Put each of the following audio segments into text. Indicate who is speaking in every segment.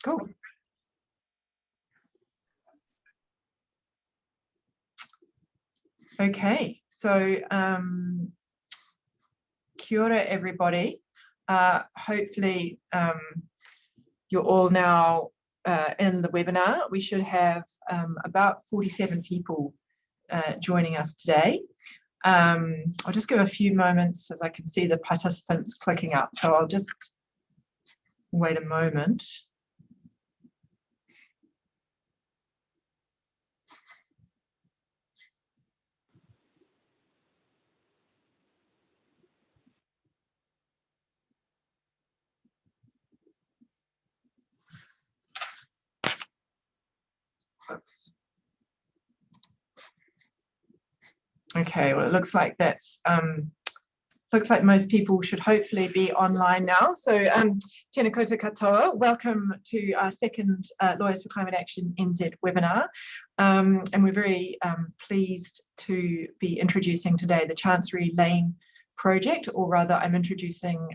Speaker 1: Cool. Okay, so kia ora everybody. Hopefully you're all now in the webinar. We should have about 47 people joining us today. I'll just give a few moments as I can see the participants clicking up, so I'll just wait a moment. Oops. Okay, well, it looks like that's looks like most people should hopefully be online now. So tēnā koutou katoa, welcome to our second Lawyers for Climate Action NZ webinar. And we're very pleased to be introducing today the Chancery Lane project, or rather I'm introducing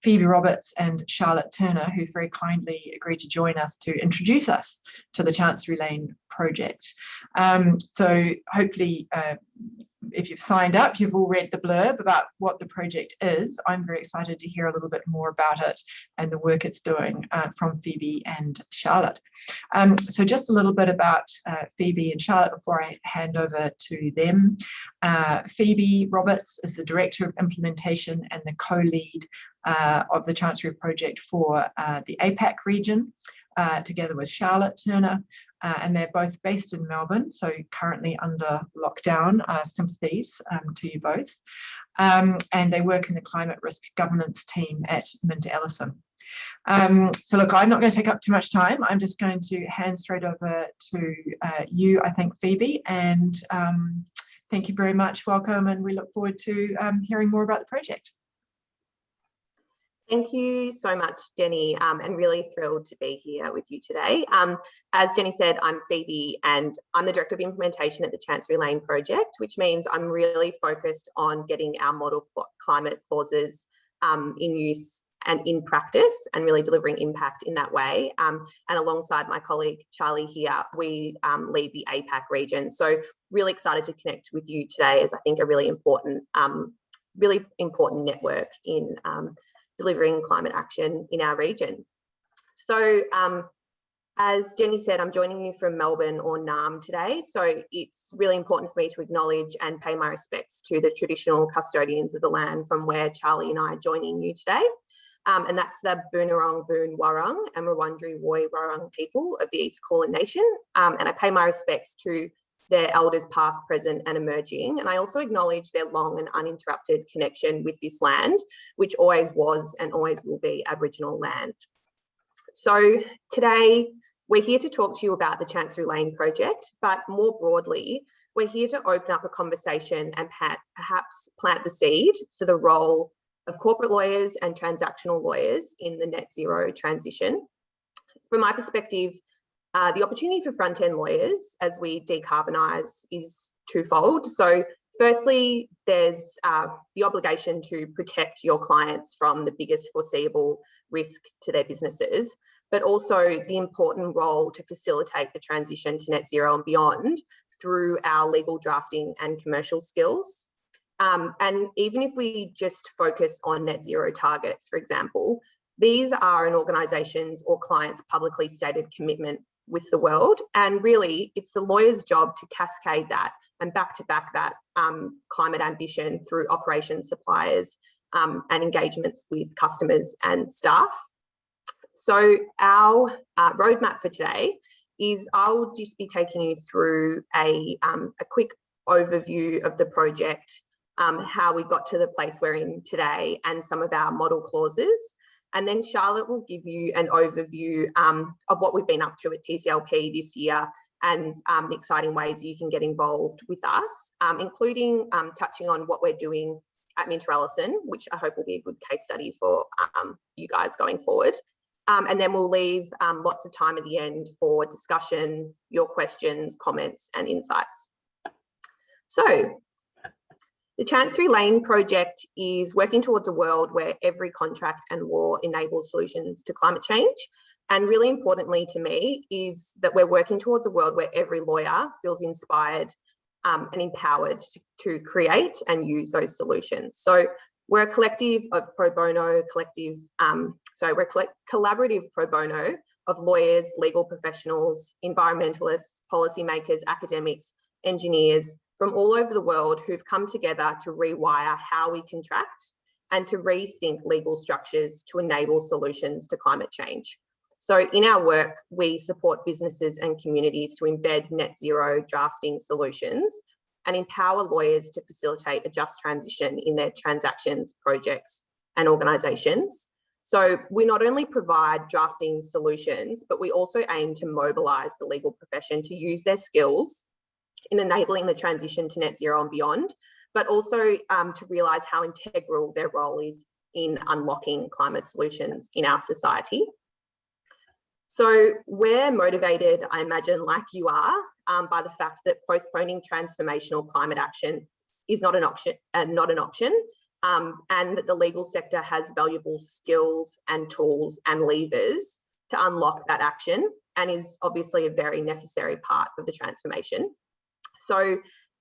Speaker 1: Phoebe Roberts and Charlotte Turner, who very kindly agreed to join us to introduce us to the Chancery Lane project. So hopefully if you've signed up, you've all read the blurb about what the project is. I'm very excited to hear a little bit more about it and the work it's doing from Phoebe and Charlotte. So just a little bit about Phoebe and Charlotte before I hand over to them. Phoebe Roberts is the Director of Implementation and the co-lead of the Chancery project for the APAC region, together with Charlotte Turner, and they're both based in Melbourne, so currently under lockdown. Sympathies to you both. And they work in the climate risk governance team at MinterEllison. So look, I'm not going to take up too much time. I'm just going to hand straight over to you, I think, Phoebe, and thank you very much. Welcome, and we look forward to hearing more about the project.
Speaker 2: Thank you so much, Jenny, and really thrilled to be here with you today. As Jenny said, I'm Phoebe and I'm the Director of Implementation at the Chancery Lane project, which means I'm really focused on getting our model climate clauses in use and in practice and really delivering impact in that way. And alongside my colleague, Charlie here, we lead the APAC region. So really excited to connect with you today as I think a really important network in delivering climate action in our region. So as Jenny said, I'm joining you from Melbourne or Naarm today. So it's really important for me to acknowledge and pay my respects to the traditional custodians of the land from where Charlie and I are joining you today. And that's the Boonwurrung Boon Wurrung and Wurundjeri Woi Wurrung people of the East Kulin Nation. And I pay my respects to their elders past, present and emerging. And I also acknowledge their long and uninterrupted connection with this land, which always was and always will be Aboriginal land. So today we're here to talk to you about the Chancery Lane project, but more broadly, we're here to open up a conversation and perhaps plant the seed for the role of corporate lawyers and transactional lawyers in the net zero transition. From my perspective, the opportunity for front-end lawyers as we decarbonise is twofold. So firstly, there's the obligation to protect your clients from the biggest foreseeable risk to their businesses, but also the important role to facilitate the transition to net zero and beyond through our legal drafting and commercial skills. And even if we just focus on net zero targets, for example, these are an organisation's or client's publicly stated commitment with the world. And really, it's the lawyer's job to cascade that and back-to-back that climate ambition through operations, suppliers, and engagements with customers and staff. So our roadmap for today is I'll just be taking you through a quick overview of the project, how we got to the place we're in today and some of our model clauses. And then Charlotte will give you an overview of what we've been up to at TCLP this year and the exciting ways you can get involved with us, including touching on what we're doing at MinterEllison, which I hope will be a good case study for you guys going forward. And then we'll leave lots of time at the end for discussion, your questions, comments and insights. So the Chancery Lane project is working towards a world where every contract and law enables solutions to climate change. And really importantly to me is that we're working towards a world where every lawyer feels inspired and empowered to create and use those solutions. So we're a collective of pro bono, collaborative pro bono of lawyers, legal professionals, environmentalists, policymakers, academics, engineers from all over the world who've come together to rewire how we contract and to rethink legal structures to enable solutions to climate change. So in our work, we support businesses and communities to embed net zero drafting solutions and empower lawyers to facilitate a just transition in their transactions, projects, and organisations. So we not only provide drafting solutions, but we also aim to mobilise the legal profession to use their skills in enabling the transition to net zero and beyond, but also to realise how integral their role is in unlocking climate solutions in our society. So we're motivated, I imagine, like you are, by the fact that postponing transformational climate action is not an option, and that the legal sector has valuable skills and tools and levers to unlock that action, and is obviously a very necessary part of the transformation. So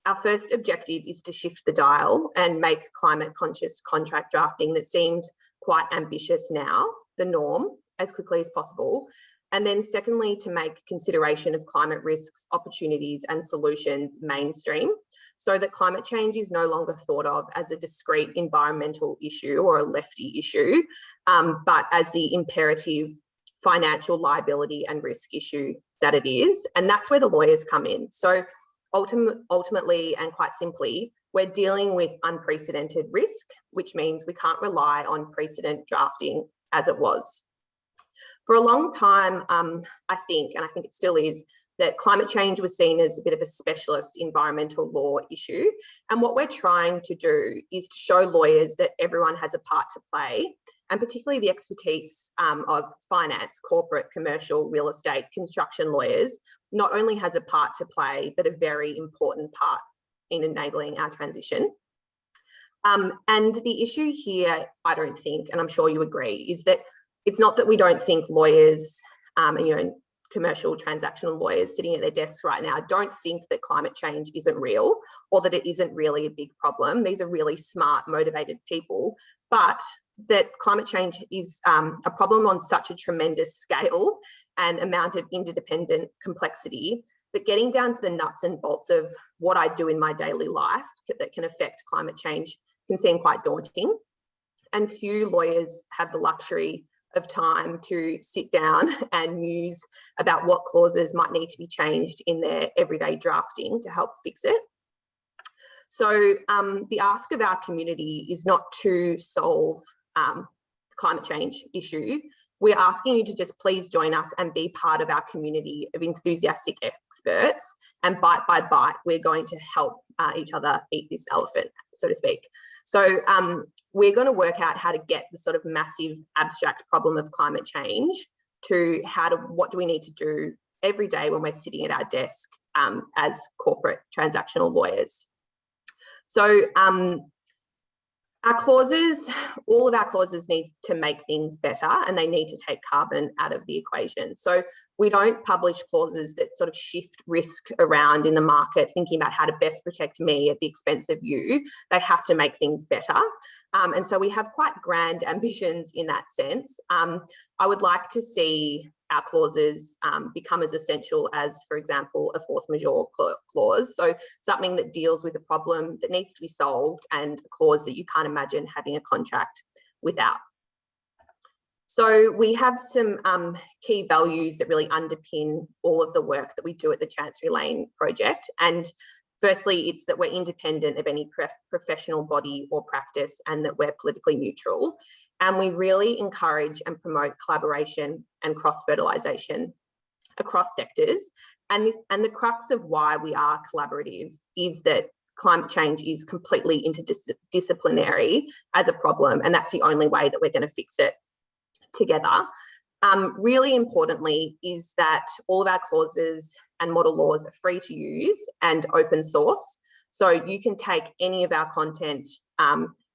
Speaker 2: our first objective is to shift the dial and make climate conscious contract drafting that seems quite ambitious now the norm as quickly as possible. And then secondly, to make consideration of climate risks, opportunities and solutions mainstream, so that climate change is no longer thought of as a discrete environmental issue or a lefty issue, but as the imperative financial liability and risk issue that it is. And that's where the lawyers come in. So ultimately and quite simply, we're dealing with unprecedented risk, which means we can't rely on precedent drafting as it was. For a long time, I think it still is, that climate change was seen as a bit of a specialist environmental law issue. And what we're trying to do is to show lawyers that everyone has a part to play, and particularly the expertise of finance, corporate, commercial, real estate, construction lawyers, not only has a part to play, but a very important part in enabling our transition. And the issue here, I don't think, and I'm sure you agree, is that it's not that we don't think lawyers, commercial transactional lawyers sitting at their desks right now don't think that climate change isn't real, or that it isn't really a big problem. These are really smart, motivated people, but that climate change is a problem on such a tremendous scale and amount of interdependent complexity that getting down to the nuts and bolts of what I do in my daily life that can affect climate change can seem quite daunting. And few lawyers have the luxury of time to sit down and muse about what clauses might need to be changed in their everyday drafting to help fix it. So the ask of our community is not to solve the climate change issue. We're asking you to just please join us and be part of our community of enthusiastic experts. And bite by bite, we're going to help each other eat this elephant, so to speak. So we're going to work out how to get the sort of massive abstract problem of climate change to what do we need to do every day when we're sitting at our desk as corporate transactional lawyers. So our clauses, all of our clauses need to make things better, and they need to take carbon out of the equation. So we don't publish clauses that sort of shift risk around in the market, thinking about how to best protect me at the expense of you. They have to make things better. And so we have quite grand ambitions in that sense. I would like to see our clauses become as essential as, for example, a force majeure clause. So something that deals with a problem that needs to be solved, and a clause that you can't imagine having a contract without. So we have some key values that really underpin all of the work that we do at the Chancery Lane project. And firstly, it's that we're independent of any professional body or practice, and that we're politically neutral. And we really encourage and promote collaboration and cross-fertilisation across sectors. And the crux of why we are collaborative is that climate change is completely interdisciplinary as a problem, and that's the only way that we're going to fix it together. Really importantly is that all of our clauses and model laws are free to use and open source. So you can take any of our content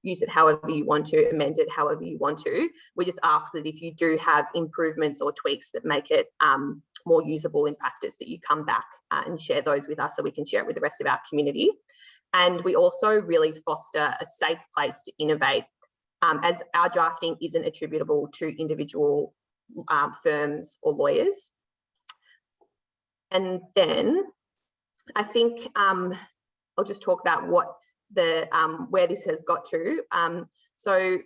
Speaker 2: use it however you want to, amend it however you want to. We just ask that if you do have improvements or tweaks that make it more usable in practice, that you come back and share those with us so we can share it with the rest of our community. And we also really foster a safe place to innovate, as our drafting isn't attributable to individual firms or lawyers. And then I think I'll just talk about what the where this has got to. So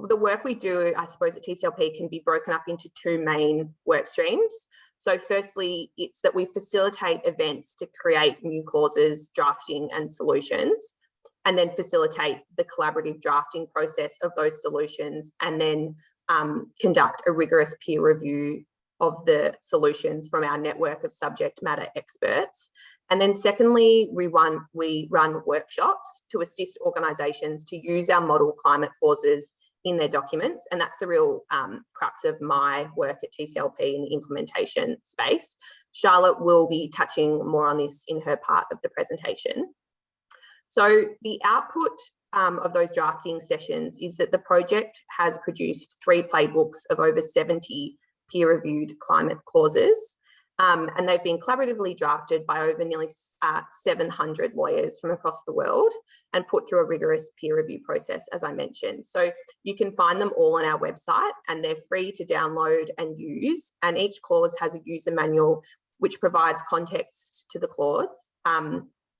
Speaker 2: the work we do, I suppose, at TCLP can be broken up into two main work streams. So firstly, it's that we facilitate events to create new clauses, drafting and solutions, and then facilitate the collaborative drafting process of those solutions, and then conduct a rigorous peer review of the solutions from our network of subject matter experts. And then secondly, we run workshops to assist organisations to use our model climate clauses in their documents. And that's the real crux of my work at TCLP in the implementation space. Charlotte will be touching more on this in her part of the presentation. So the output of those drafting sessions is that the project has produced 3 playbooks of over 70 peer-reviewed climate clauses. And they've been collaboratively drafted by over nearly 700 lawyers from across the world and put through a rigorous peer review process, as I mentioned. So you can find them all on our website, and they're free to download and use. And each clause has a user manual which provides context to the clause,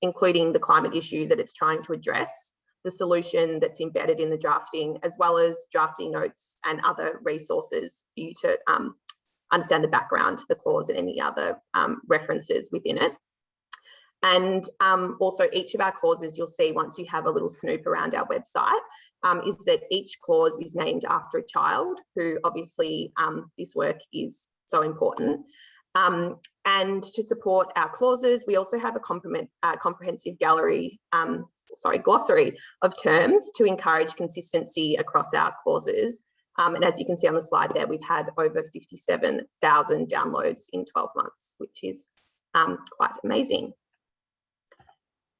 Speaker 2: including the climate issue that it's trying to address, the solution that's embedded in the drafting, as well as drafting notes and other resources for you to understand the background to the clause and any other references within it. And also each of our clauses, you'll see once you have a little snoop around our website, is that each clause is named after a child who obviously this work is so important. And to support our clauses, we also have a comprehensive glossary of terms to encourage consistency across our clauses. And as you can see on the slide there, we've had over 57,000 downloads in 12 months, which is quite amazing.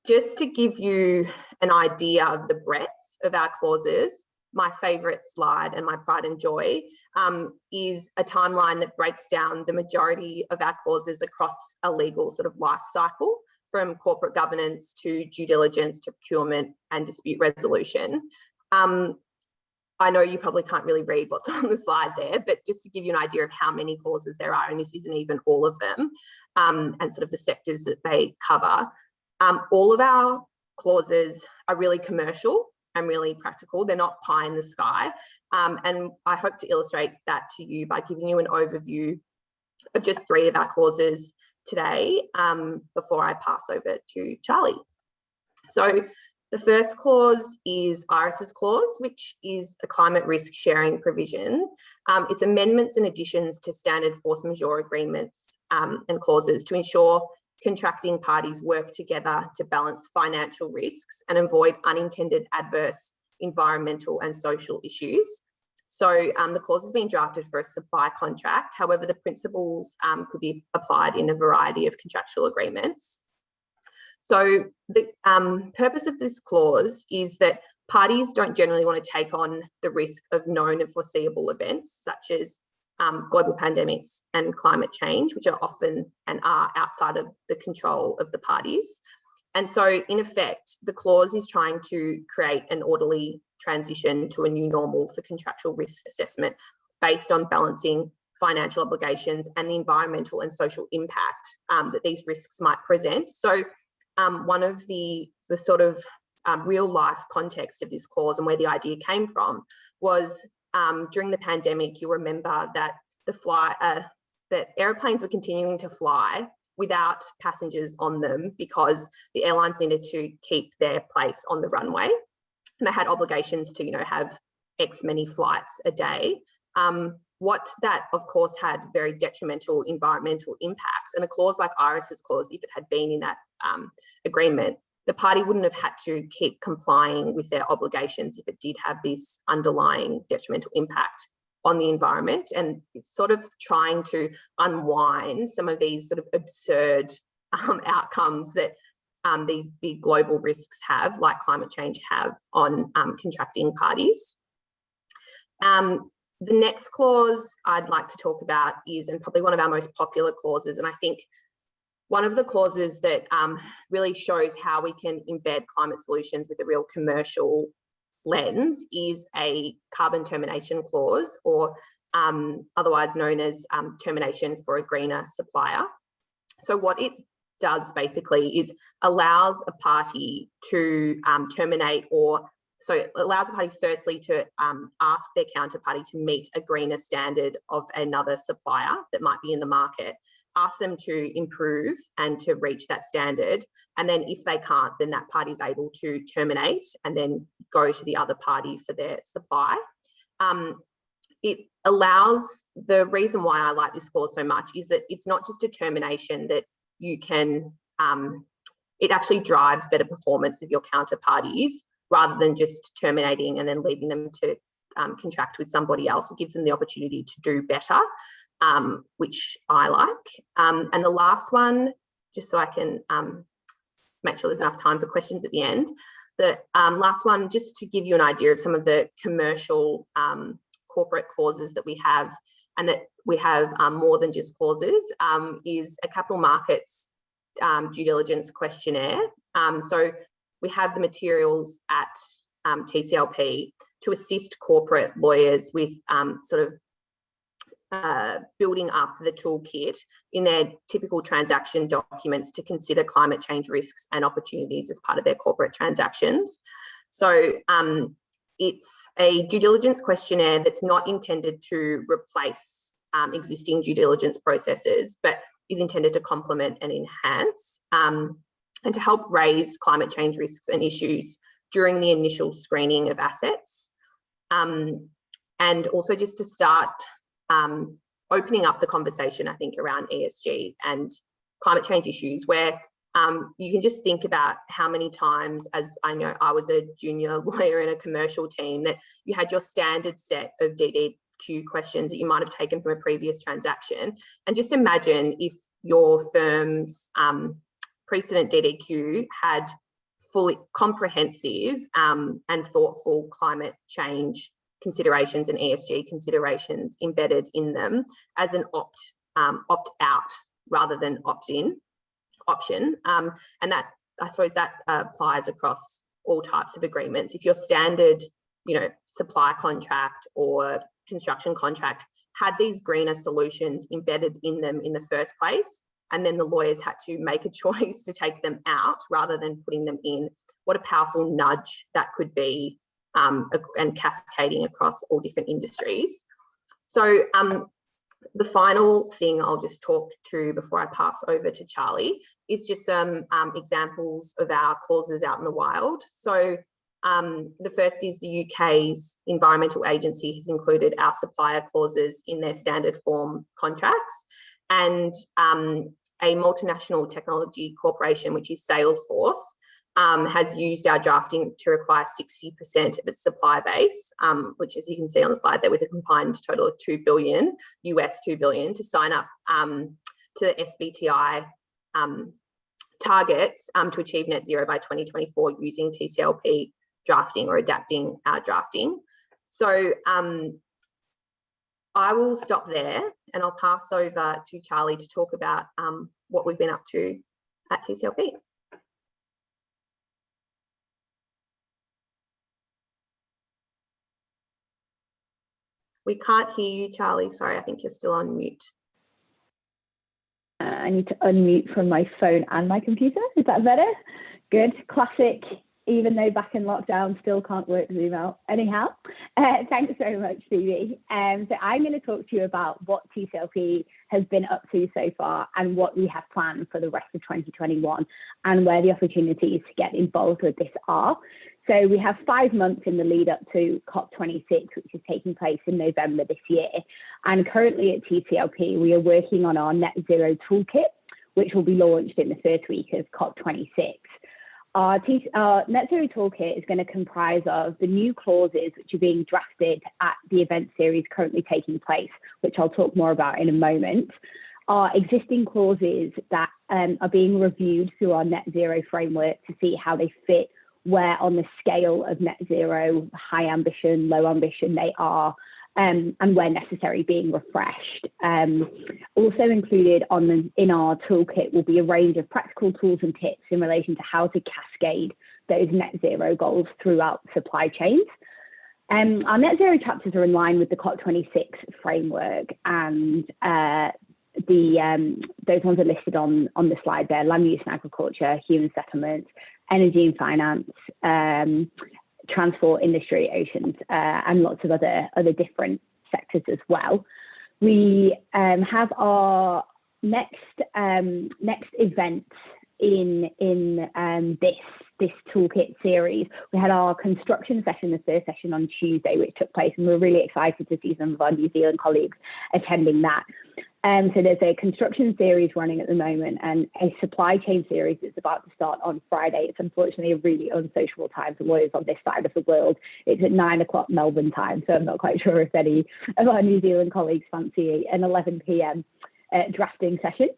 Speaker 2: Just to give you an idea of the breadth of our clauses, my favourite slide and my pride and joy is a timeline that breaks down the majority of our clauses across a legal sort of life cycle, from corporate governance to due diligence to procurement and dispute resolution. I know you probably can't really read what's on the slide there, but just to give you an idea of how many clauses there are, and this isn't even all of them, and sort of the sectors that they cover. All of our clauses are really commercial and really practical. They're not pie in the sky. And I hope to illustrate that to you by giving you an overview of just 3 of our clauses today, before I pass over to Charlie. So the first clause is Iris's clause, which is a climate risk sharing provision. It's amendments and additions to standard force majeure agreements and clauses to ensure contracting parties work together to balance financial risks and avoid unintended adverse environmental and social issues. So the clause is being drafted for a supply contract. However, the principles could be applied in a variety of contractual agreements. So the purpose of this clause is that parties don't generally want to take on the risk of known and foreseeable events, such as global pandemics and climate change, which are often and are outside of the control of the parties. And so, in effect, the clause is trying to create an orderly transition to a new normal for contractual risk assessment based on balancing financial obligations and the environmental and social impact that these risks might present. So one of the sort of real life context of this clause and where the idea came from was during the pandemic. You remember that that airplanes were continuing to fly without passengers on them because the airlines needed to keep their place on the runway, and they had obligations to, have X many flights a day. What that, of course, had very detrimental environmental impacts. And a clause like Iris's clause, if it had been in that agreement, the party wouldn't have had to keep complying with their obligations if it did have this underlying detrimental impact on the environment. And it's sort of trying to unwind some of these sort of absurd outcomes that these big global risks have, like climate change, have on contracting parties. The next clause I'd like to talk about is, and probably one of our most popular clauses, and I think one of the clauses that really shows how we can embed climate solutions with a real commercial lens, is a carbon termination clause, or otherwise known as termination for a greener supplier. So what it does basically is allows a party to terminate, or so it allows a party firstly to ask their counterparty to meet a greener standard of another supplier that might be in the market, ask them to improve and to reach that standard. And then if they can't, then that party is able to terminate and then go to the other party for their supply. It allows, the reason why I like this clause so much is that it's not just a termination that you can, it actually drives better performance of your counterparties, rather than just terminating and then leaving them to contract with somebody else. It gives them the opportunity to do better, which I like. And the last one, just so I can make sure there's enough time for questions at the end. The last one, just to give you an idea of some of the commercial corporate clauses that we have, and that we have more than just clauses, is a capital markets due diligence questionnaire. So we have the materials at TCLP to assist corporate lawyers with sort of building up the toolkit in their typical transaction documents to consider climate change risks and opportunities as part of their corporate transactions. So it's a due diligence questionnaire that's not intended to replace existing due diligence processes, but is intended to complement and enhance, and to help raise climate change risks and issues during the initial screening of assets. And also just to start opening up the conversation, I think, around ESG and climate change issues, where you can just think about how many times, as I know I was a junior lawyer in a commercial team, that you had your standard set of DDQ questions that you might have taken from a previous transaction. And just imagine if your firm's precedent DDQ had fully comprehensive and thoughtful climate change considerations and ESG considerations embedded in them as an opt-out rather than opt-in option. And that, I suppose, that applies across all types of agreements. If your standard, supply contract or construction contract had these greener solutions embedded in them in the first place, and then the lawyers had to make a choice to take them out rather than putting them in, what a powerful nudge that could be, and cascading across all different industries. So the final thing I'll just talk to before I pass over to Charlie is just some examples of our clauses out in the wild. So the first is the UK's Environmental Agency has included our supplier clauses in their standard form contracts, and a multinational technology corporation, which is Salesforce, has used our drafting to require 60% of its supply base, which, as you can see on the slide there, with a combined total of $2 billion, $2 billion, to sign up to the SBTI targets to achieve net zero by 2024 using TCLP drafting or adapting our drafting. So I will stop there and I'll pass over to Charlie to talk about what we've been up to at TCLP. We can't hear you, Charlie. Sorry, I think you're still on mute.
Speaker 3: I need to unmute from my phone and my computer. Is that better? Good. Classic. Even though back in lockdown, still can't work Zoom out. Anyhow, thanks very much, Phoebe. So I'm going to talk to you about what TCLP has been up to so far and what we have planned for the rest of 2021 and where the opportunities to get involved with this are. So we have 5 months in the lead up to COP26, which is taking place in November this year. And currently at TCLP, we are working on our net zero toolkit, which will be launched in the first week of COP26. Our net zero toolkit is going to comprise of the new clauses which are being drafted at the event series currently taking place, which I'll talk more about in a moment. Our existing clauses that are being reviewed through our net zero framework to see how they fit where on the scale of net zero, high ambition, low ambition they are, and where necessary being refreshed. Also included in our toolkit will be a range of practical tools and tips in relation to how to cascade those net zero goals throughout supply chains. Our net zero chapters are in line with the COP26 framework, and those ones are listed on the slide there: land use and agriculture, human settlements, energy and finance, transport, industry, oceans, and lots of other different sectors as well. We have our next event in this toolkit series. We had our construction session, the first session on Tuesday, which took place, and we're really excited to see some of our New Zealand colleagues attending that. So there's a construction series running at the moment and a supply chain series that's about to start on Friday. It's unfortunately a really unsociable time for lawyers on this side of the world. It's at 9 o'clock Melbourne time, so I'm not quite sure if any of our New Zealand colleagues fancy an 11 p.m. Drafting session.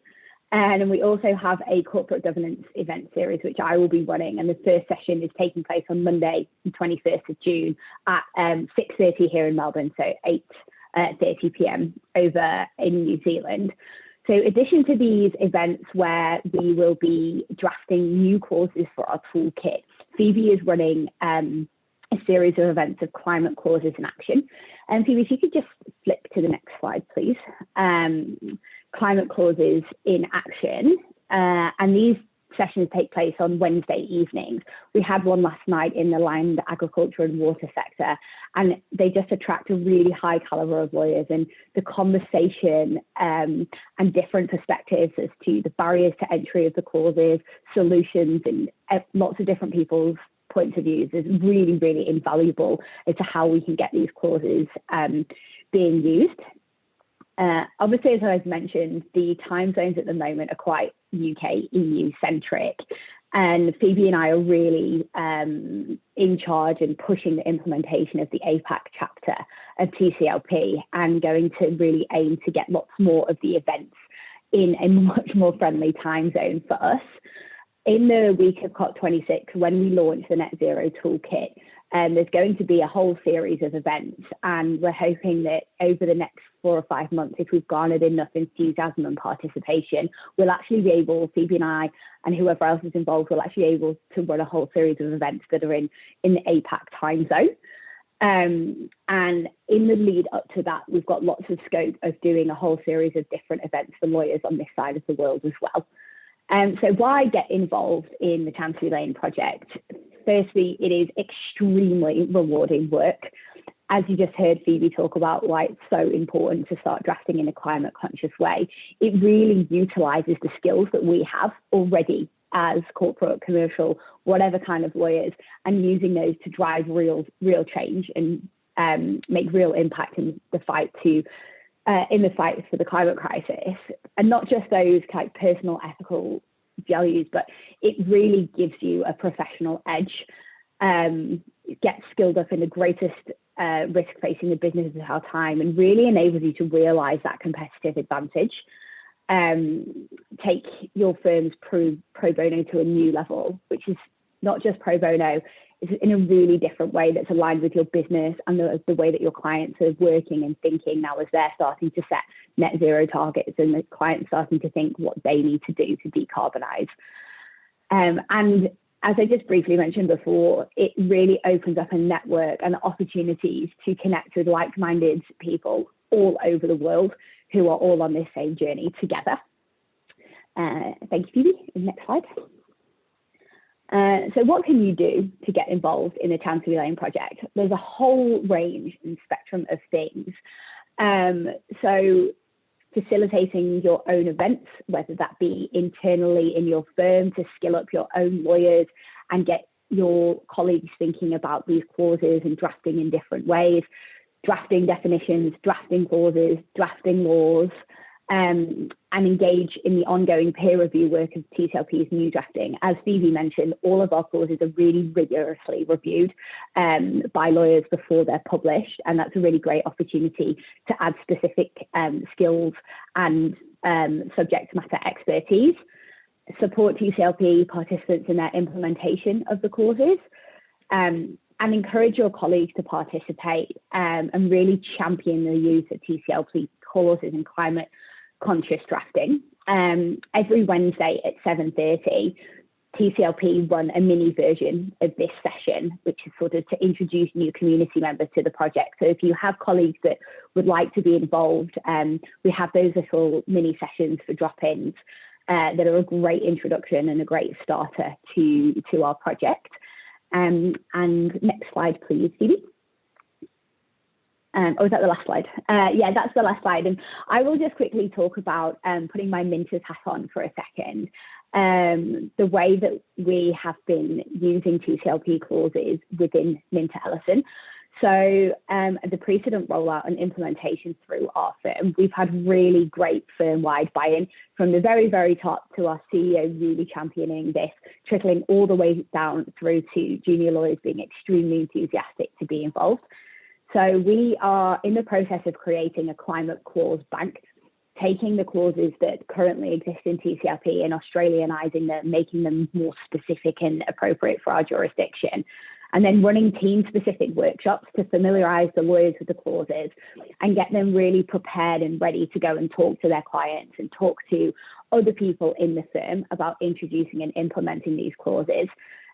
Speaker 3: And we also have a corporate governance event series, which I will be running. And the first session is taking place on Monday, the 21st of June at 6:30 here in Melbourne, so 8:30 p.m. over in New Zealand. So in addition to these events where we will be drafting new clauses for our toolkit, Phoebe is running a series of events of climate clauses in action. And Phoebe, if you could just flip to the next slide, please. Climate clauses in action. And these sessions take place on Wednesday evenings. We had one last night in the land, agriculture and water sector, and they just attract a really high caliber of lawyers, and the conversation and different perspectives as to the barriers to entry of the clauses, solutions, and lots of different people's points of views is really, really invaluable as to how we can get these clauses being used. Obviously, as I've mentioned, the time zones at the moment are quite UK, EU centric, and Phoebe and I are really in charge and pushing the implementation of the APAC chapter of TCLP, and going to really aim to get lots more of the events in a much more friendly time zone for us. In the week of COP26, when we launch the Net Zero Toolkit, there's going to be a whole series of events, and we're hoping that over the next 4 or 5 months, if we've garnered enough enthusiasm and participation, we'll actually be able, Phoebe and I and whoever else is involved, will actually be able to run a whole series of events that are in the APAC time zone. And in the lead up to that, we've got lots of scope of doing a whole series of different events for lawyers on this side of the world as well. So why get involved in the Chancery Lane project? Firstly, it is extremely rewarding work. As you just heard Phoebe talk about why it's so important to start drafting in a climate conscious way, it really utilises the skills that we have already as corporate, commercial, whatever kind of lawyers, and using those to drive real change and make real impact in the fight for the climate crisis. And not just those kind of personal ethical values, but it really gives you a professional edge, get skilled up in the greatest risk facing the business at our time, and really enables you to realise that competitive advantage. Take your firm's pro bono to a new level, which is not just pro bono, it's in a really different way that's aligned with your business and the way that your clients are working and thinking now as they're starting to set net zero targets and the clients starting to think what they need to do to decarbonise. And as I just briefly mentioned before, it really opens up a network and opportunities to connect with like-minded people all over the world who are all on this same journey together. Thank you, Phoebe. Next slide. So what can you do to get involved in the Chancery Lane project? There's a whole range and spectrum of things. So facilitating your own events, whether that be internally in your firm to skill up your own lawyers and get your colleagues thinking about these clauses and drafting in different ways, drafting definitions, drafting clauses, drafting laws, and engage in the ongoing peer review work of TCLP's new drafting. As Phoebe mentioned, all of our clauses are really rigorously reviewed by lawyers before they're published, and that's a really great opportunity to add specific skills and subject matter expertise. support TCLP participants in their implementation of the clauses, and encourage your colleagues to participate and really champion the use of TCLP clauses in climate conscious drafting. Every Wednesday at 7:30, TCLP run a mini version of this session, which is sort of to introduce new community members to the project. So if you have colleagues that would like to be involved, we have those little mini sessions for drop-ins that are a great introduction and a great starter to our project. And next slide, please, Phoebe. Is that the last slide? Yeah, that's the last slide. And I will just quickly talk about putting my Minters hat on for a second. The way that we have been using TCLP clauses within MinterEllison. So the precedent rollout and implementation through our firm, we've had really great firm-wide buy-in from the very, very top to our CEO really championing this, trickling all the way down through to junior lawyers being extremely enthusiastic to be involved. So we are in the process of creating a climate clause bank, taking the clauses that currently exist in TCLP and Australianizing them, making them more specific and appropriate for our jurisdiction, and then running team-specific workshops to familiarize the lawyers with the clauses and get them really prepared and ready to go and talk to their clients and talk to other people in the firm about introducing and implementing these clauses.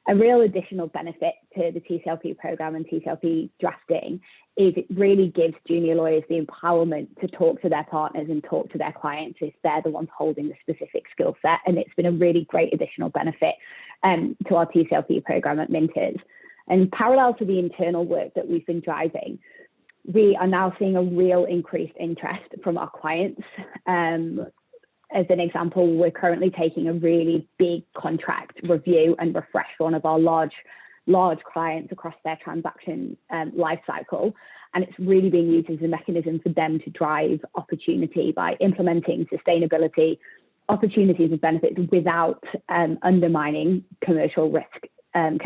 Speaker 3: A real additional benefit to the TCLP program and TCLP drafting is it really gives junior lawyers the empowerment to talk to their partners and talk to their clients if they're the ones holding the specific skill set. And it's been a really great additional benefit to our TCLP program at Minters. And parallel to the internal work that we've been driving, we are now seeing a real increased interest from our clients. As an example, we're currently taking a really big contract review and refresh for one of our large clients across their transaction life cycle. And it's really being used as a mechanism for them to drive opportunity by implementing sustainability, opportunities and benefits without undermining commercial risk and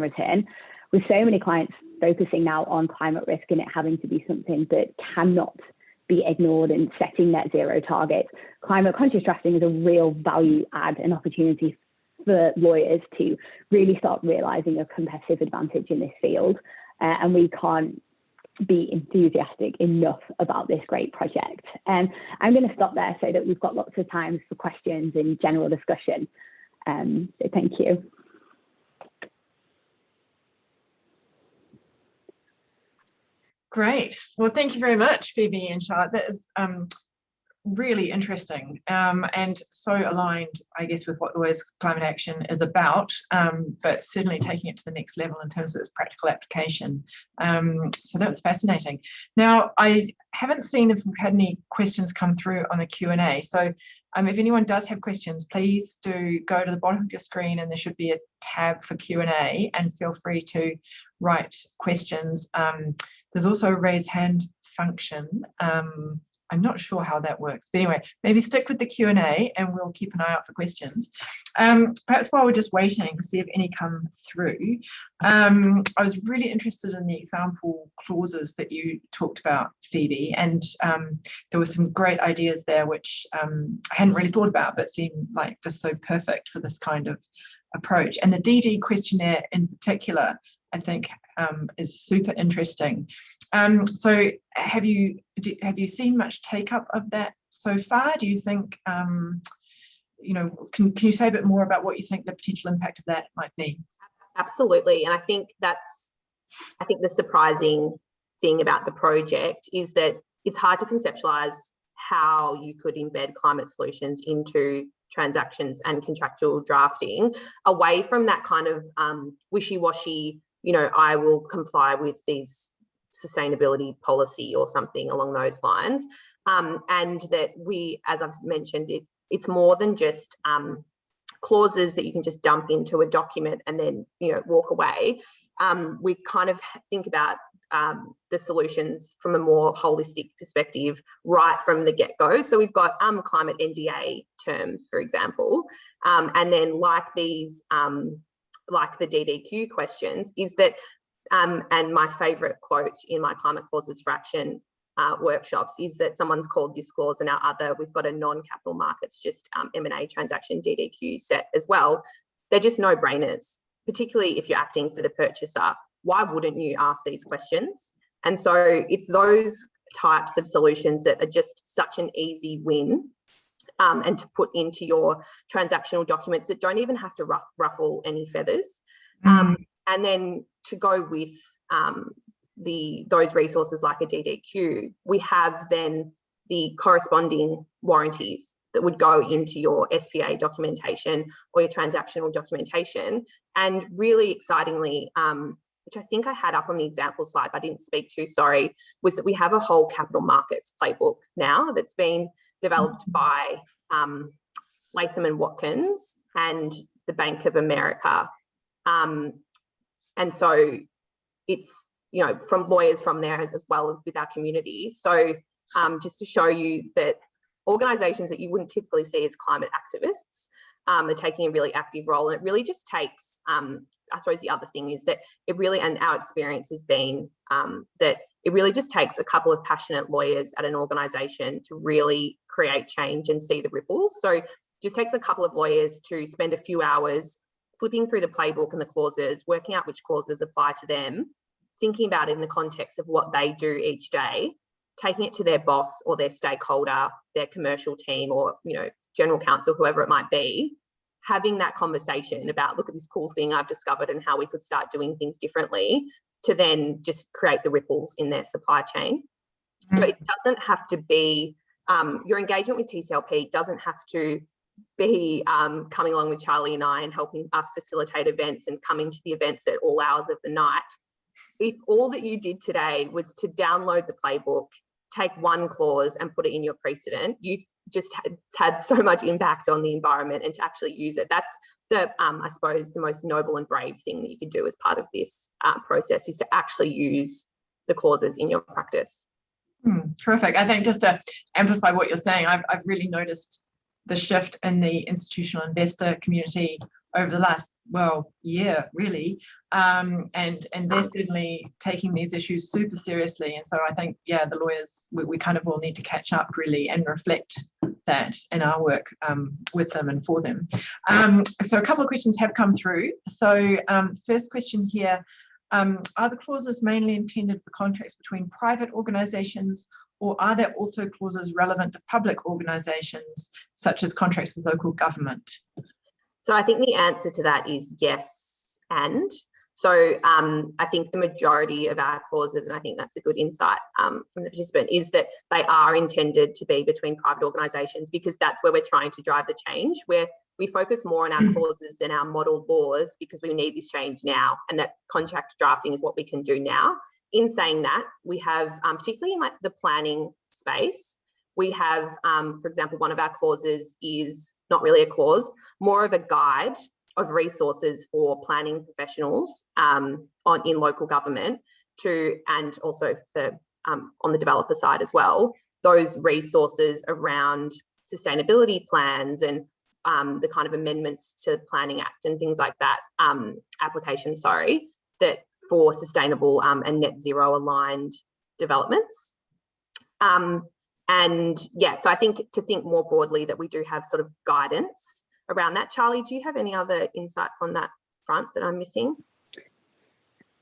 Speaker 3: return. With so many clients focusing now on climate risk and it having to be something that cannot be ignored and setting net zero targets, climate conscious drafting is a real value add and opportunity for lawyers to really start realizing a competitive advantage in this field. And we can't be enthusiastic enough about this great project. And I'm going to stop there so that we've got lots of time for questions and general discussion. So thank you.
Speaker 1: Great. Well, thank you very much, Phoebe and Charlotte. That is really interesting and so aligned, I guess, with what Lawyers Climate Action is about, but certainly taking it to the next level in terms of its practical application. So that was fascinating. Now, I haven't seen if we've had any questions come through on the Q&A. So if anyone does have questions, please do go to the bottom of your screen and there should be a tab for Q&A, and feel free to write questions. There's also a raise hand function. I'm not sure how that works, but anyway, maybe stick with the Q&A and we'll keep an eye out for questions. Perhaps while we're just waiting to see if any come through, I was really interested in the example clauses that you talked about, Phoebe, and there were some great ideas there which I hadn't really thought about but seem like just so perfect for this kind of approach. And the DD questionnaire in particular, I think, is super interesting. So have you seen much take up of that so far? Do you think, you know, can you say a bit more about what you think the potential impact of that might be?
Speaker 2: Absolutely. And I think the surprising thing about the project is that it's hard to conceptualize how you could embed climate solutions into transactions and contractual drafting away from that kind of wishy-washy, you know, I will comply with these sustainability policy or something along those lines. And that we, as I've mentioned, it's more than just clauses that you can just dump into a document and then, you know, walk away. We kind of think about the solutions from a more holistic perspective right from the get-go. So we've got climate NDA terms, for example, and then like these, like the DDQ questions, is that, and my favourite quote in my climate clauses for action workshops is that someone's called this clause and our other, we've got a non-capital markets, just M&A transaction DDQ set as well. They're just no-brainers, particularly if you're acting for the purchaser. Why wouldn't you ask these questions? And so it's those types of solutions that are just such an easy win and to put into your transactional documents that don't even have to ruffle any feathers. And then to go with those resources like a DDQ, we have then the corresponding warranties that would go into your SPA documentation or your transactional documentation. And really excitingly, which I think I had up on the example slide, but I didn't speak to, sorry, was that we have a whole capital markets playbook now that's been developed by Latham and Watkins and the Bank of America. And so it's, you know, from lawyers from there as well as with our community. So just to show you that organisations that you wouldn't typically see as climate activists are taking a really active role. And it really just takes, I suppose the other thing is that it really, and our experience has been that it really just takes a couple of passionate lawyers at an organisation to really create change and see the ripples. So it just takes a couple of lawyers to spend a few hours flipping through the playbook and the clauses, working out which clauses apply to them, thinking about it in the context of what they do each day, taking it to their boss or their stakeholder, their commercial team, or, you know, general counsel, whoever it might be, having that conversation about, look at this cool thing I've discovered and how we could start doing things differently, to then just create the ripples in their supply chain. So it doesn't have to be, your engagement with TCLP doesn't have to be coming along with Charlie and I and helping us facilitate events and coming to the events at all hours of the night. If all that you did today was to download the playbook, take one clause and put it in your precedent, you've just had so much impact on the environment, and to actually use it. That's the, I suppose, the most noble and brave thing that you can do as part of this process, is to actually use the clauses in your practice.
Speaker 1: Terrific. I think just to amplify what you're saying, I've really noticed the shift in the institutional investor community over the last, well, year, really. And they're certainly taking these issues super seriously. And so I think, yeah, the lawyers, we kind of all need to catch up really and reflect that in our work with them and for them. So a couple of questions have come through. So first question here, are the clauses mainly intended for contracts between private organisations, or are there also clauses relevant to public organisations, such as contracts with local government?
Speaker 2: So I think the answer to that is yes and. So I think the majority of our clauses, and I think that's a good insight from the participant, is that they are intended to be between private organisations, because that's where we're trying to drive the change, where we focus more on our clauses than our model laws, because we need this change now, and that contract drafting is what we can do now. In saying that, we have, particularly in like the planning space, we have, for example, one of our clauses is not really a clause, more of a guide of resources for planning professionals in local government and also for on the developer side as well, those resources around sustainability plans and the kind of amendments to the Planning Act and things like that, applications, that for sustainable and net zero aligned developments. And yeah, so I think to think more broadly that we do have sort of guidance around that. Charlie, do you have any other insights on that front that I'm missing?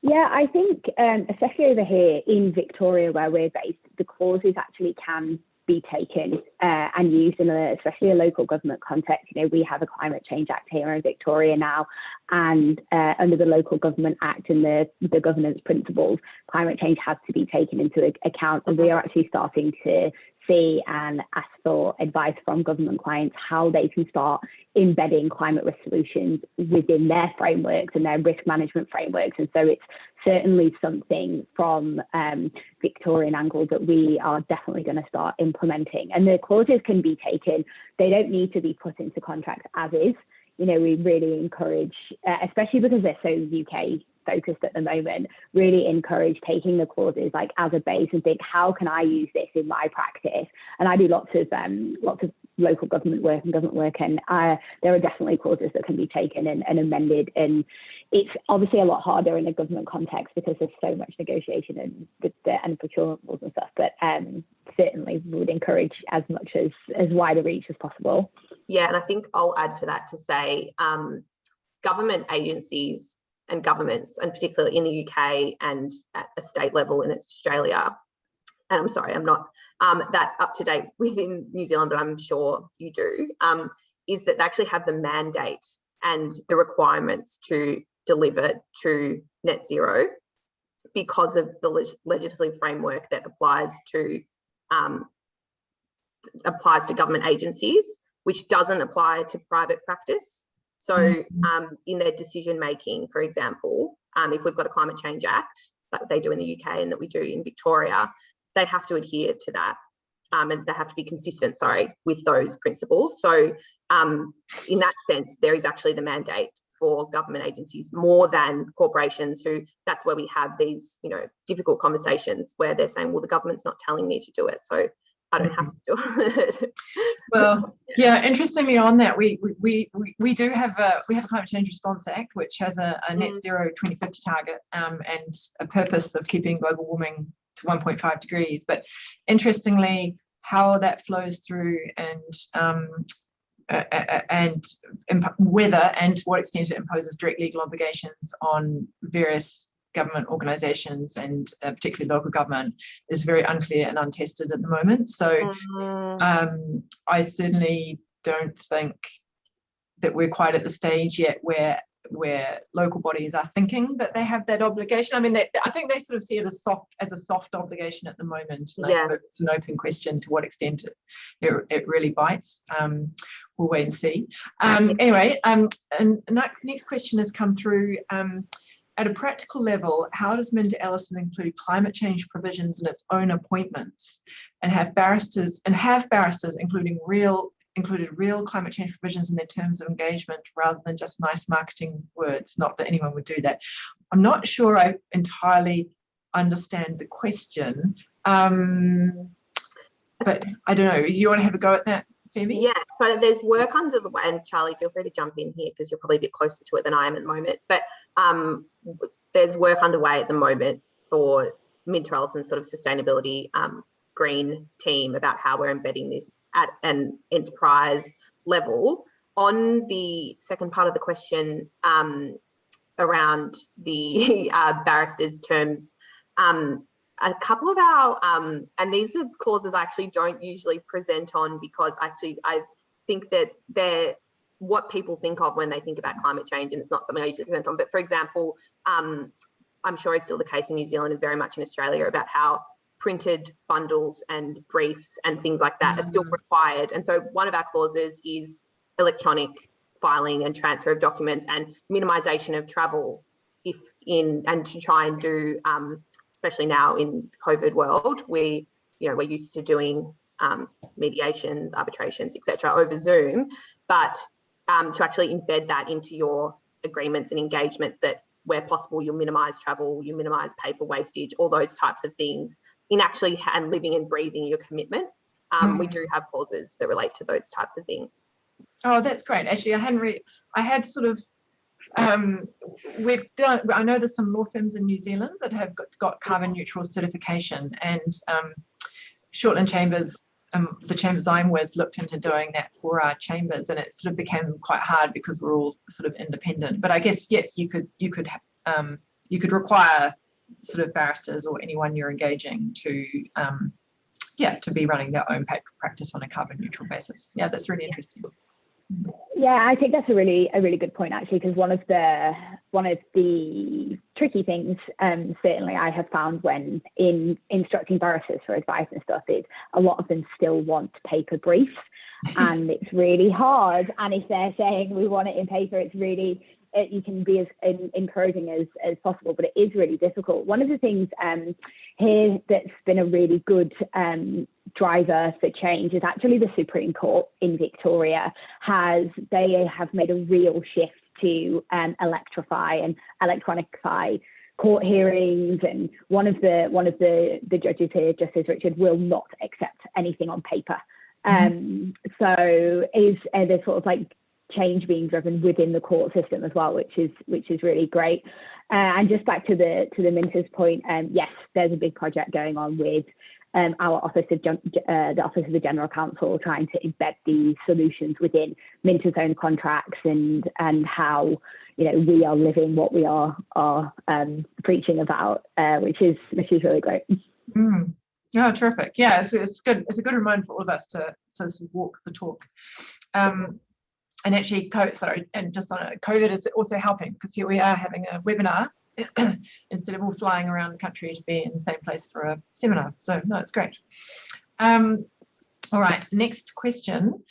Speaker 3: Yeah, I think especially over here in Victoria where we're based, the clauses actually can be taken and used in especially a local government context. You know, we have a Climate Change Act here in Victoria now, and under the Local Government Act and the governance principles, climate change has to be taken into account, and we are actually starting to see and ask for advice from government clients how they can start embedding climate risk solutions within their frameworks and their risk management frameworks. And so it's certainly something from Victorian angle that we are definitely going to start implementing. And the clauses can be taken, they don't need to be put into contracts as is. You know, we really encourage, especially because they're so UK focused at the moment, really encourage taking the clauses like as a base and think, how can I use this in my practice? And I do lots of local government work and government work, and there are definitely clauses that can be taken and amended, and it's obviously a lot harder in a government context because there's so much negotiation and procurement rules and stuff, but certainly would encourage as much as wide a reach as possible.
Speaker 2: Yeah, and I think I'll add to that to say government agencies and governments, and particularly in the UK and at a state level in Australia, and I'm sorry, I'm not that up to date within New Zealand, but I'm sure you do, is that they actually have the mandate and the requirements to deliver to net zero because of the legislative framework that applies to government agencies, which doesn't apply to private practice. So in their decision making, for example, if we've got a Climate Change Act that they do in the UK and that we do in Victoria, they have to adhere to that, and they have to be consistent, with those principles. So in that sense, there is actually the mandate for government agencies more than corporations, who that's where we have these, difficult conversations where they're saying, well, the government's not telling me to do it, so I don't have to do it.
Speaker 1: Well, yeah, interestingly on that, we do have a Climate Change Response Act, which has a net zero 2050 target and a purpose of keeping global warming to 1.5 degrees. But interestingly, how that flows through and whether and to what extent it imposes direct legal obligations on various government organisations and particularly local government is very unclear and untested at the moment. So I certainly don't think that we're quite at the stage yet where local bodies are thinking that they have that obligation. I mean, I think they sort of see it as a soft obligation at the moment. And I suppose it's an open question to what extent it really bites. We'll wait and see. Anyway, and next question has come through. At a practical level, how does MinterEllison include climate change provisions in its own appointments, and have barristers included real climate change provisions in their terms of engagement rather than just nice marketing words? Not that anyone would do that. I'm not sure I entirely understand the question, but I don't know. You want to have a go at that, Phoebe?
Speaker 2: Yeah, so there's work under the way, and Charlie, feel free to jump in here because you're probably a bit closer to it than I am at the moment, but there's work underway at the moment for MinterEllison's sort of sustainability green team about how we're embedding this at an enterprise level. On the second part of the question around the barristers' terms, a couple of our, and these are clauses I actually don't usually present on because actually I think that they're what people think of when they think about climate change, and it's not something I usually present on. But for example, I'm sure it's still the case in New Zealand and very much in Australia about how printed bundles and briefs and things like that are still required. And so one of our clauses is electronic filing and transfer of documents and minimisation of travel and to try and do, especially now in the COVID world, we're used to doing mediations, arbitrations, etc. over Zoom, but to actually embed that into your agreements and engagements that where possible you'll minimise travel, you minimise paper wastage, all those types of things in actually and living and breathing your commitment. We do have clauses that relate to those types of things.
Speaker 1: Oh, that's great. Actually, I had sort of, I know there's some law firms in New Zealand that have got carbon neutral certification, and Shortland Chambers, the chambers I'm with, looked into doing that for our chambers, and it sort of became quite hard because we're all sort of independent. But I guess yes, you could require sort of barristers or anyone you're engaging to be running their own practice on a carbon neutral basis. Yeah, that's really interesting.
Speaker 3: Yeah, I think that's a really good point actually, because one of the tricky things certainly I have found when in instructing barristers for advice and stuff is a lot of them still want paper briefs, and it's really hard. And if they're saying we want it in paper, it's really you can be as encouraging as possible, but it is really difficult. One of the things here that's been a really good driver for change is actually the Supreme Court in Victoria they have made a real shift to electrify and electronify court hearings, and one of the judges here, Justice Richard, will not accept anything on paper So is there's sort of like change being driven within the court system as well, which is really great. And just back to the Minter's point, yes, there's a big project going on with our office of the Office of the General Counsel, trying to embed these solutions within Minter's own contracts and how we are living what we are preaching about, which is really great.
Speaker 1: Oh, terrific! Yeah, it's good. It's a good reminder for all of us to sort of walk the talk. And actually, and just on COVID is also helping, because here we are having a webinar instead of all flying around the country to be in the same place for a seminar. So no, it's great. All right, next question.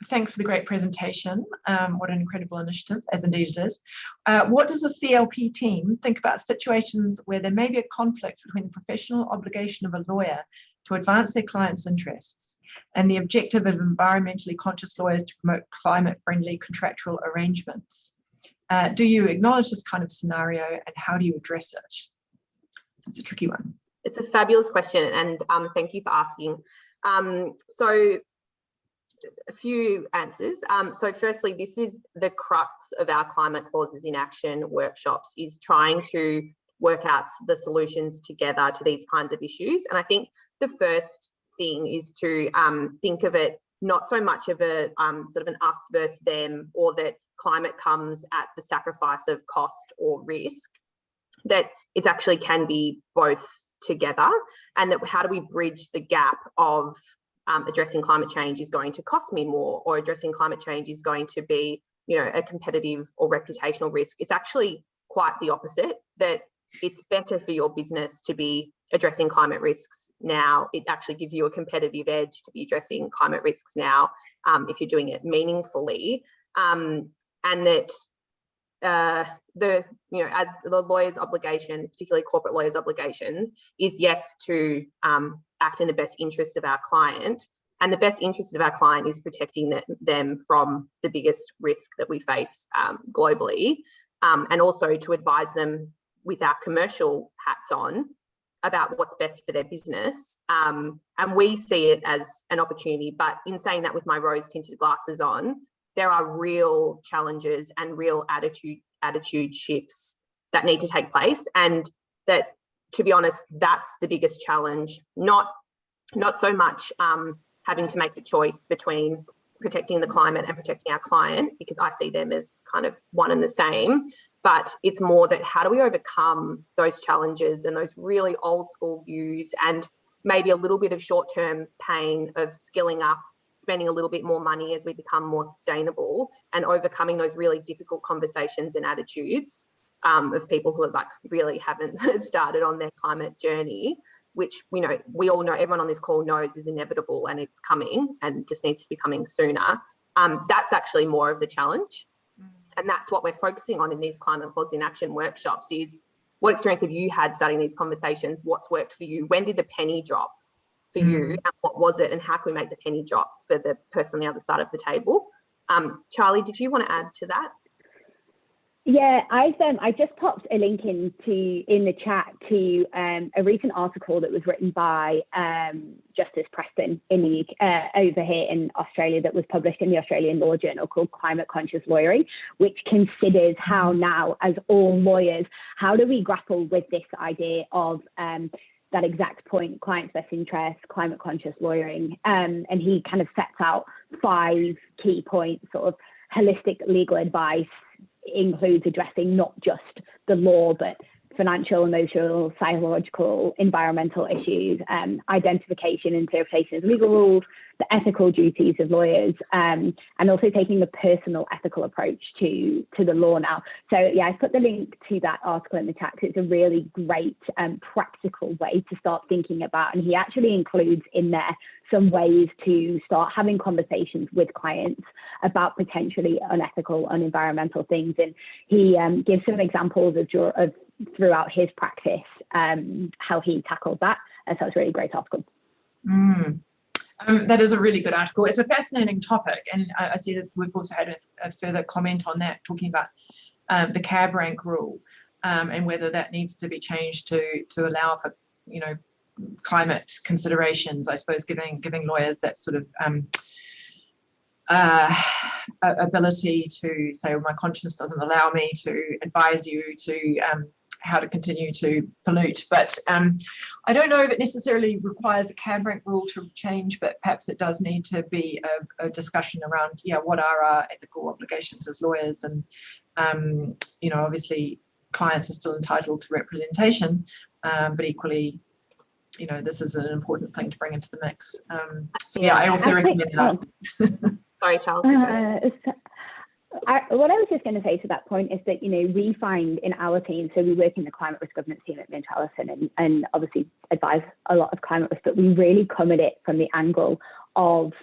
Speaker 1: Thanks for the great presentation. What an incredible initiative, as indeed it is. What does the CLP team think about situations where there may be a conflict between the professional obligation of a lawyer to advance their clients' interests and the objective of environmentally conscious lawyers to promote climate-friendly contractual arrangements? Do you acknowledge this kind of scenario, and how do you address it? It's a tricky one.
Speaker 2: It's a fabulous question, and thank you for asking. So a few answers. So firstly, this is the crux of our climate clauses in action workshops, is trying to work out the solutions together to these kinds of issues. And I think the first thing is to think of it not so much of a sort of an us versus them, or that climate comes at the sacrifice of cost or risk, that it actually can be both together, and that how do we bridge the gap of addressing climate change is going to cost me more, or addressing climate change is going to be, a competitive or reputational risk. It's actually quite the opposite, that it's better for your business to be addressing climate risks now. It actually gives you a competitive edge to be addressing climate risks now, if you're doing it meaningfully. And that as the lawyer's obligation, particularly corporate lawyers' obligations, is yes to act in the best interest of our client, and the best interest of our client is protecting them from the biggest risk that we face globally, and also to advise them with our commercial hats on about what's best for their business. And we see it as an opportunity, but in saying that with my rose-tinted glasses on, there are real challenges and real attitude shifts that need to take place, and that, to be honest, that's the biggest challenge, not so much having to make the choice between protecting the climate and protecting our client, because I see them as kind of one and the same, but it's more that how do we overcome those challenges and those really old school views, and maybe a little bit of short-term pain of skilling up, spending a little bit more money as we become more sustainable, and overcoming those really difficult conversations and attitudes of people who really haven't started on their climate journey, which we all know, everyone on this call knows is inevitable and it's coming and just needs to be coming sooner. That's actually more of the challenge. And that's what we're focusing on in these climate clause in action workshops, is what experience have you had starting these conversations? What's worked for you? When did the penny drop for you? And what was it? And how can we make the penny drop for the person on the other side of the table? Charlie, did you want to add to that?
Speaker 3: Yeah, I just popped a link in the chat to a recent article that was written by Justice Preston in the over here in Australia, that was published in the Australian Law Journal, called Climate Conscious Lawyering, which considers how now, as all lawyers, how do we grapple with this idea of that exact point, client's best interest, climate conscious lawyering. And he kind of sets out 5 key points. Sort of holistic legal advice includes addressing not just the law, but financial, emotional, psychological, environmental issues, identification, interpretation of legal rules, the ethical duties of lawyers, and also taking a personal ethical approach to the law now. So yeah, I put the link to that article in the chat. It's a really great practical way to start thinking about, and he actually includes in there some ways to start having conversations with clients about potentially unethical, unenvironmental things. And he gives some examples of throughout his practice, how he tackled that. And so it's a really great article.
Speaker 1: That is a really good article. It's a fascinating topic, and I see that we've also had a further comment on that, talking about the cab rank rule, and whether that needs to be changed to allow for climate considerations, I suppose, giving lawyers that sort of ability to say, well, my conscience doesn't allow me to advise you to how to continue to pollute. But I don't know if it necessarily requires a cab rank rule to change, but perhaps it does need to be a discussion around, what are our ethical obligations as lawyers? And, obviously clients are still entitled to representation, but equally, this is an important thing to bring into the mix. I also recommend that.
Speaker 2: Sorry, Charles.
Speaker 3: What I was just going to say to that point is that, we find in our team, so we work in the climate risk governance team at MinterEllison and obviously advise a lot of climate risk, but we really come at it from the angle of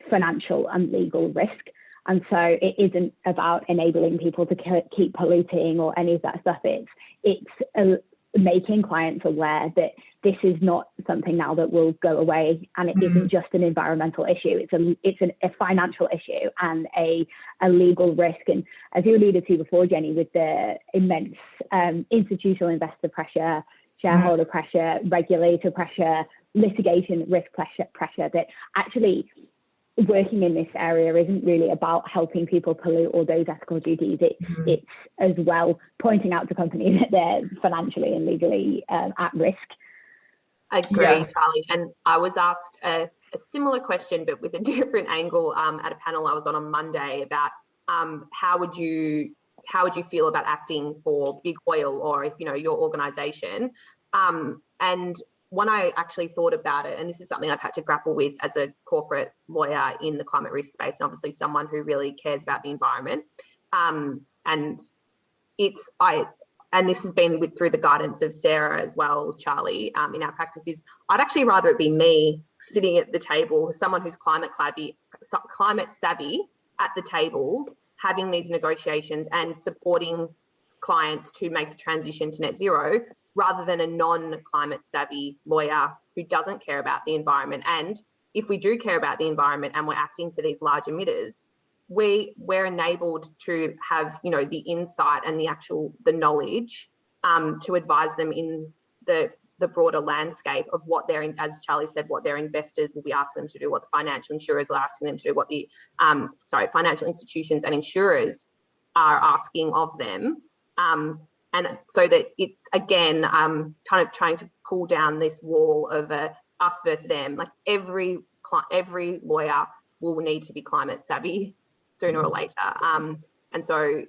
Speaker 3: financial and legal risk. And so it isn't about enabling people to keep polluting or any of that stuff. It's making clients aware that this is not something now that will go away, and it isn't just an environmental issue. It's a financial issue and a legal risk. And as you alluded to before, Jenny, with the immense institutional investor pressure, shareholder pressure, regulator pressure, litigation risk pressure, that actually working in this area isn't really about helping people pollute or those ethical duties. It's as well pointing out to companies that they're financially and legally at risk.
Speaker 2: Agree, Charlie. And I was asked a similar question, but with a different angle at a panel I was on Monday about how would you feel about acting for big oil or if your organisation. And when I actually thought about it, and this is something I've had to grapple with as a corporate lawyer in the climate risk space, and obviously someone who really cares about the environment, and this has been through the guidance of Sarah as well, Charlie, in our practices. I'd actually rather it be me sitting at the table, someone who's climate savvy at the table, having these negotiations and supporting clients to make the transition to net zero, rather than a non-climate savvy lawyer who doesn't care about the environment. And if we do care about the environment and we're acting for these large emitters, we're enabled to have, the insight and the knowledge to advise them in the broader landscape of what as Charlie said, what their investors will be asking them to do, what the financial insurers are asking them to do, what the financial institutions and insurers are asking of them. And so that it's, again, kind of trying to pull down this wall of us versus them. Like every lawyer will need to be climate savvy sooner or later. And so,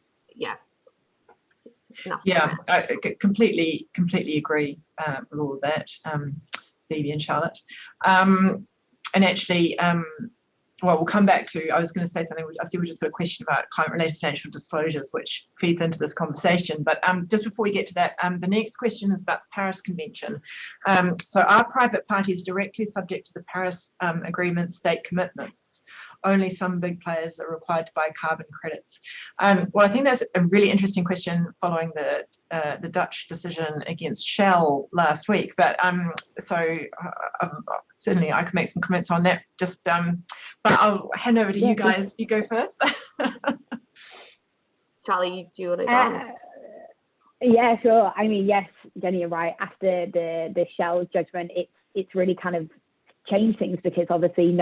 Speaker 2: just enough.
Speaker 1: Yeah, I completely agree with all of that, Phoebe and Charlotte. And actually, we'll come back to, I was going to say something, I see we just got a question about climate-related financial disclosures, which feeds into this conversation. But just before we get to that, the next question is about the Paris Convention. So are private parties directly subject to the Paris Agreement state commitments? Only some big players are required to buy carbon credits. Well, I think that's a really interesting question following the Dutch decision against Shell last week. But certainly I could make some comments on that. Just, but I'll hand over to you guys. You go first.
Speaker 2: Charlie, do you want to go?
Speaker 3: Yeah, sure. I mean, yes, Jenny, you're right. After the Shell judgment, it's really kind of changed things, because obviously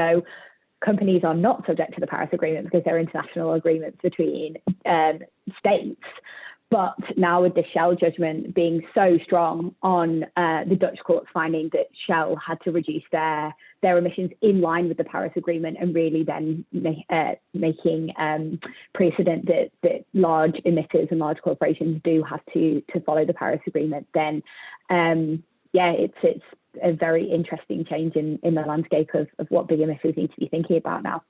Speaker 3: companies are not subject to the Paris Agreement because they're international agreements between states. But now with the Shell judgment being so strong on the Dutch courts finding that Shell had to reduce their emissions in line with the Paris Agreement, and really then making precedent that large emitters and large corporations do have to follow the Paris Agreement, then it's a very interesting change in the landscape of what big emitters need to be thinking about now.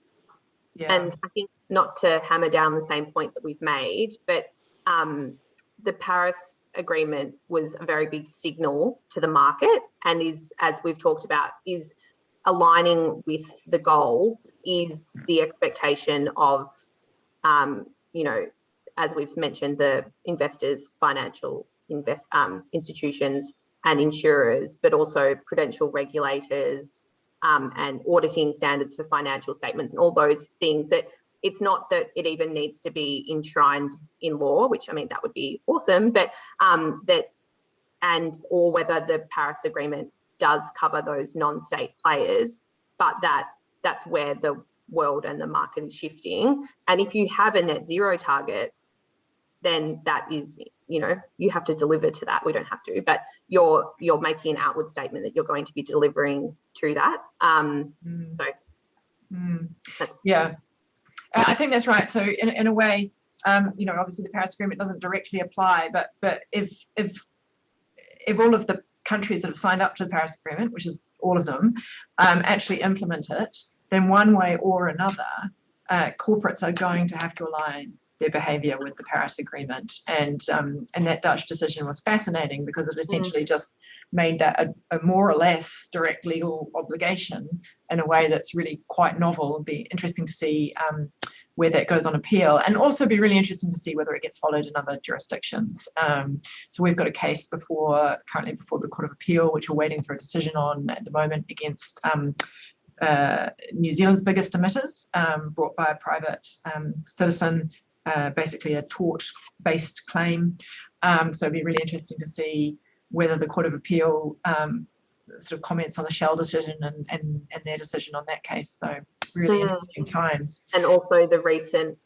Speaker 2: Yeah. And I think, not to hammer down the same point that we've made, but the Paris Agreement was a very big signal to the market, and is, as we've talked about, is aligning with the goals, is the expectation of, as we've mentioned, the investors, financial institutions and insurers, but also prudential regulators and auditing standards for financial statements and all those things. That it's not that it even needs to be enshrined in law, which, I mean, that would be awesome, but or whether the Paris Agreement does cover those non-state players, but that's where the world and the market is shifting. And if you have a net zero target, then that is, you have to deliver to that. We don't have to, but you're making an outward statement that you're going to be delivering to that. That's,
Speaker 1: yeah, I think that's right. So in a way, obviously the Paris Agreement doesn't directly apply, but if all of the countries that have signed up to the Paris Agreement, which is all of them, actually implement it, then one way or another, corporates are going to have to align their behaviour with the Paris Agreement, and that Dutch decision was fascinating because it essentially just made that a more or less direct legal obligation in a way that's really quite novel. It'll be interesting to see where that goes on appeal, and also be really interesting to see whether it gets followed in other jurisdictions. So we've got a case currently before the Court of Appeal, which we're waiting for a decision on at the moment against New Zealand's biggest emitters, brought by a private citizen, basically a tort-based claim. So it'd be really interesting to see whether the Court of Appeal sort of comments on the Shell decision and their decision on that case. So really interesting times.
Speaker 2: And also the recent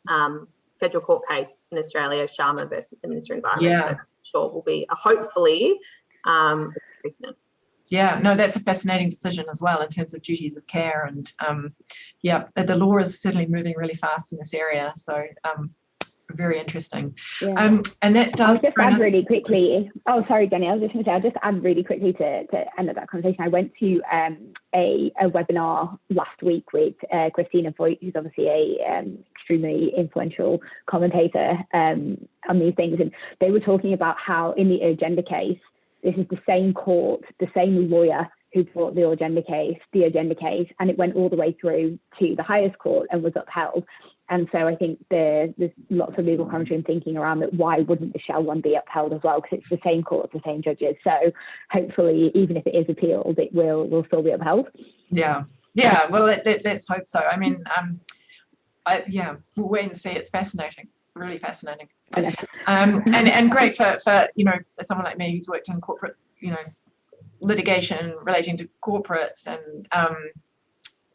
Speaker 2: federal court case in Australia, Sharma versus the Minister of Environment.
Speaker 1: Yeah.
Speaker 2: So I'm sure will be hopefully recent.
Speaker 1: Yeah, no, that's a fascinating decision as well in terms of duties of care, and the law is certainly moving really fast in this area. So very interesting.
Speaker 3: Yeah.
Speaker 1: And that does.
Speaker 3: I'll just add really quickly. Oh, sorry, Jenny. I was just going to say, I'll just add really quickly to end up that conversation. I went to a webinar last week with Christina Voigt, who's obviously a extremely influential commentator on these things, and they were talking about how in the Agenda case, this is the same court, the same lawyer who brought the Agenda case, and it went all the way through to the highest court and was upheld. And so I think there's lots of legal commentary and thinking around that. Why wouldn't the Shell one be upheld as well? Because it's the same court, the same judges. So hopefully, even if it is appealed, it will still be upheld.
Speaker 1: Yeah. Well, let's hope so. I mean, we'll wait and see. It's fascinating, really fascinating. And great for someone like me who's worked in corporate litigation relating to corporates, and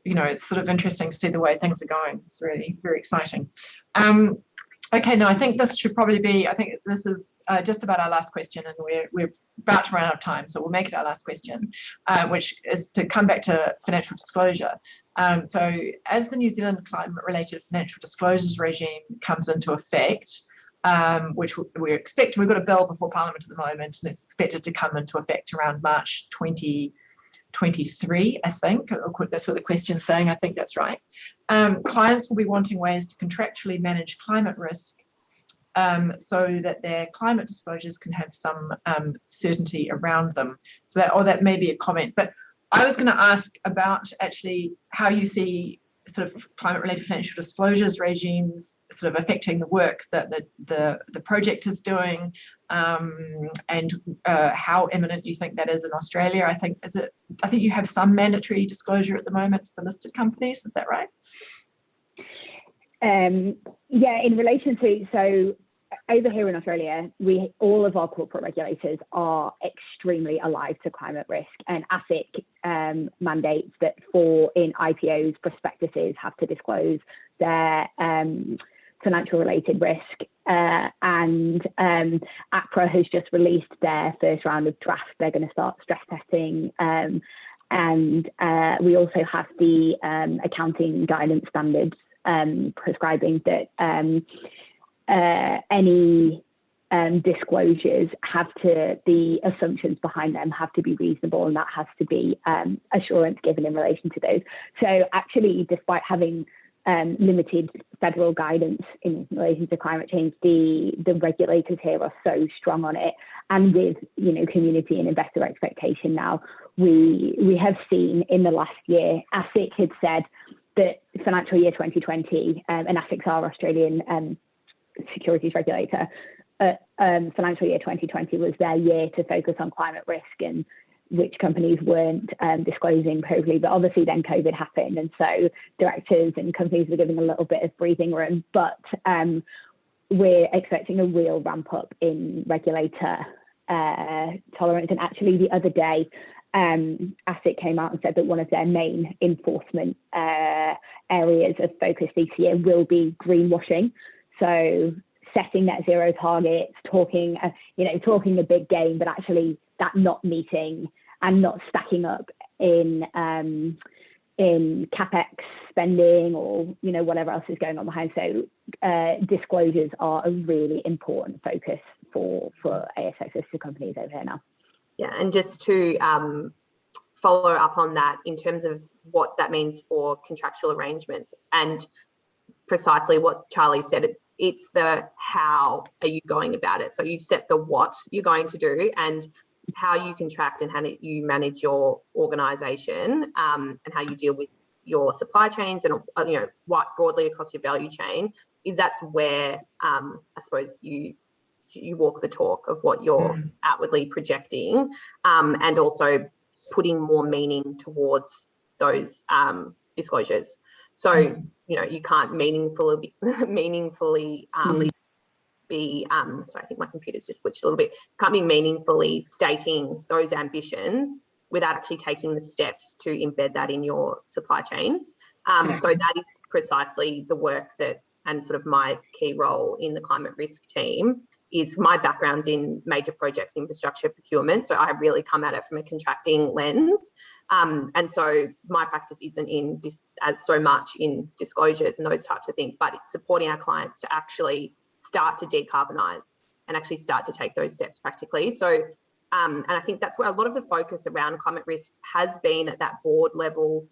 Speaker 1: it's sort of interesting to see the way things are going. It's really very exciting. Okay, now I think this should probably be, I think this is just about our last question, and we're about to run out of time, so we'll make it our last question, which is to come back to financial disclosure. So as the New Zealand climate-related financial disclosures regime comes into effect, which we've got a bill before Parliament at the moment, and it's expected to come into effect around March 2023, I think. That's what the question's saying. I think that's right. Clients will be wanting ways to contractually manage climate risk so that their climate disclosures can have some certainty around them. So that may be a comment. But I was going to ask about actually how you see sort of climate-related financial disclosures regimes sort of affecting the work that the project is doing, and how imminent you think that is in Australia. I think you have some mandatory disclosure at the moment for listed companies. Is that right?
Speaker 3: Yeah, in relation to, so over here in Australia, all of our corporate regulators are extremely alive to climate risk, and ASIC mandates that in IPOs, prospectuses have to disclose their financial related risk. And APRA has just released their first round of drafts. They're going to start stress testing. And we also have the accounting guidance standards prescribing that any disclosures the assumptions behind them have to be reasonable, and that has to be assurance given in relation to those. So actually, despite having limited federal guidance in relation to climate change, the regulators here are so strong on it, and with community and investor expectation now, we have seen in the last year, ASIC had said that financial year 2020, and ASIC's our Australian securities regulator, financial year 2020 was their year to focus on climate risk, and which companies weren't disclosing appropriately. But obviously then COVID happened, and so directors and companies were giving a little bit of breathing room. But we're expecting a real ramp up in regulator tolerance. And actually the other day, ASIC came out and said that one of their main enforcement areas of focus this year will be greenwashing. So setting net zero targets, talking a big game, but actually that not meeting and not stacking up in CapEx spending or whatever else is going on behind. So disclosures are a really important focus for ASX listed companies over here now.
Speaker 2: Yeah, and just to follow up on that in terms of what that means for contractual arrangements and precisely what Charlie said, it's the how are you going about it. So you've set the what you're going to do and how you contract and how you manage your organisation and how you deal with your supply chains and what broadly across your value chain that's where I suppose you walk the talk of what you're outwardly projecting and also putting more meaning towards those disclosures. So you can't meaningfully be sorry, I think my computer's just glitched a little bit. Can't be meaningfully stating those ambitions without actually taking the steps to embed that in your supply chains. So that is precisely the work that, and sort of my key role in the climate risk team is my background's in major projects, infrastructure procurement. So I really come at it from a contracting lens. And so my practice isn't in as so much in disclosures and those types of things, but it's supporting our clients to actually start to decarbonise and actually start to take those steps practically. So, and I think that's where a lot of the focus around climate risk has been at that board level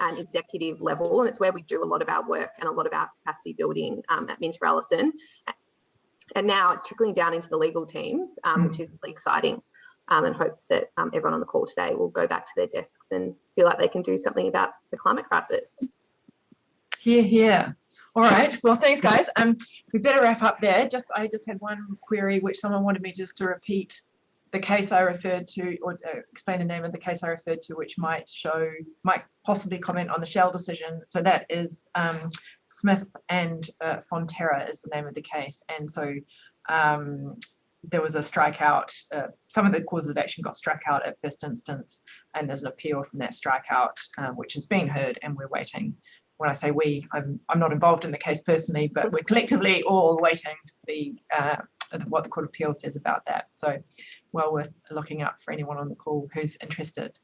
Speaker 2: and executive level. And it's where we do a lot of our work and a lot of our capacity building at MinterEllison. And now it's trickling down into the legal teams, which is really exciting, and hope that everyone on the call today will go back to their desks and feel like they can do something about the climate crisis.
Speaker 1: Here. All right. Well, thanks, guys. We better wrap up there. I just had one query, which someone wanted me just to repeat the case I referred to, or explain the name of the case I referred to, which might possibly comment on the Shell decision. So that is Smith and Fonterra is the name of the case. And so there was a strikeout. Some of the causes of action got struck out at first instance, and there's an appeal from that strikeout, which has been heard, and we're waiting. When I say we, I'm not involved in the case personally, but we're collectively all waiting to see what the Court of Appeal says about that. So well worth looking up for anyone on the call who's interested.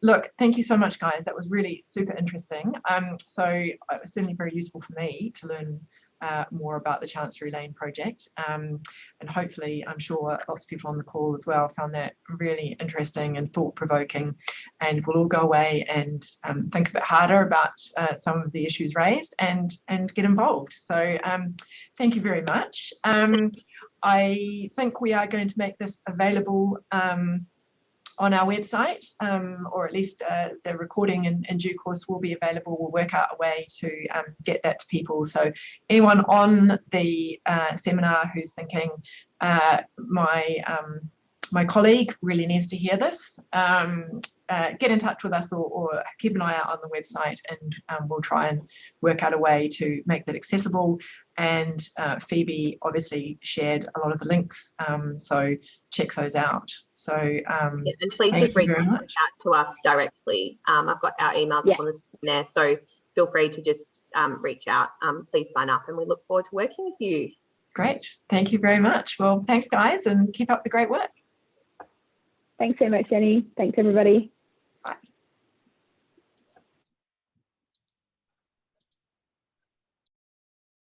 Speaker 1: Look, thank you so much, guys. That was really super interesting. So it was certainly very useful for me to learn more about the Chancery Lane project, and hopefully I'm sure lots of people on the call as well found that really interesting and thought-provoking, and we'll all go away and think a bit harder about some of the issues raised and get involved. So thank you very much. I think we are going to make this available on our website, or at least the recording in due course will be available. We'll work out a way to get that to people. So anyone on the seminar who's thinking, my colleague really needs to hear this, get in touch with us or keep an eye out on the website, and we'll try and work out a way to make that accessible. And Phoebe obviously shared a lot of the links, so check those out. So
Speaker 2: and please just reach out to us directly. I've got our emails up on the screen there, so feel free to just reach out. Please sign up, and we look forward to working with you.
Speaker 1: Great, thank you very much. Well, thanks guys, and keep up the great work.
Speaker 3: Thanks so much, Jenny. Thanks everybody.
Speaker 1: Bye.